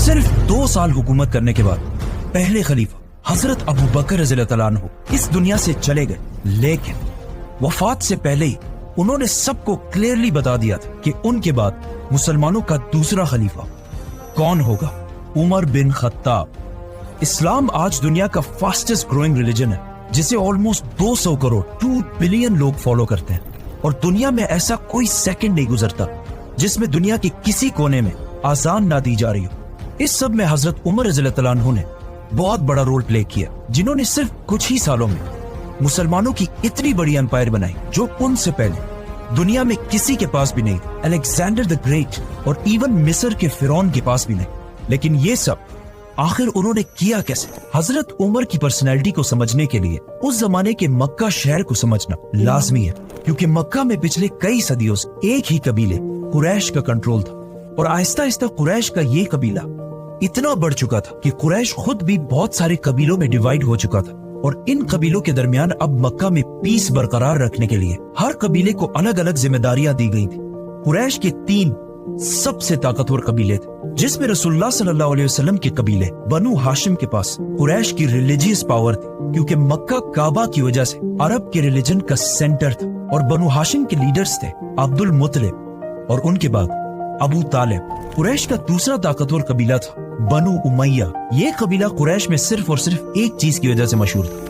सिर्फ 2 साल हुकूमत करने के बाद पहले खलीफा हजरत अबू बकर रज़ी अल्लाह तआला अन्हु इस दुनिया से चले गए, लेकिन वफात से पहले ही उन्होंने सबको क्लियरली बता दिया था कि उनके बाद मुसलमानों का दूसरा खलीफा कौन होगा? Umar bin Khattab. इस्लाम आज दुनिया का फास्टेस्ट ग्रोइंग रिलीजन है, जिसे ऑलमोस्ट 200 करोड़ 2 बिलियन लोग फॉलो करते हैं, और दुनिया में ऐसा कोई सेकंड नहीं गुजरता जिसमें दुनिया के किसी कोने में आजान ना दी जा रही हो। इस सब में हजरत उमर रज़ी अल्लाह तआला अन्हु ने बहुत बड़ा रोल प्ले किया, जिन्होंने सिर्फ कुछ ही सालों में मुसलमानों की इतनी बड़ी एम्पायर बनाई जो उनसे पहले दुनिया में किसी के पास भी नहीं थी। अलेक्जेंडर द ग्रेट और इवन मिस्र के फिरौन के पास भी नहीं। लेकिन ये सब आखिर उन्होंने किया कैसे? हजरत उमर की पर्सनैलिटी को समझने के लिए उस जमाने के मक्का शहर को समझना लाजमी है, क्योंकि मक्का में पिछले कई सदियों से एक ही कबीले कुरैश का कंट्रोल था, और आहिस्ता आहिस्ता कुरैश का ये कबीला इतना बढ़ चुका था कि कुरैश खुद भी बहुत सारे कबीलों में डिवाइड हो चुका था। और इन कबीलों के दरमियान अब मक्का में पीस बरकरार रखने के लिए हर कबीले को अलग अलग जिम्मेदारियां दी गई थी। कुरैश के 3 सबसे ताकतवर कबीले थे, जिसमें रसूलुल्लाह सल्लल्लाहु अलैहि वसल्लम के कबीले बनु हाशिम के पास कुरैश की रिलीजियस पावर थी, क्योंकि मक्का काबा की वजह से अरब के रिलीजन का सेंटर था। और बनु हाशिम के लीडर्स थे अब्दुल मुत्तलिब और उनके बाद अबू तालिब। कुरैश का दूसरा ताकतवर कबीला था बनु उमैया। ये कबीला कुरैश में सिर्फ और सिर्फ एक चीज की वजह से मशहूर था,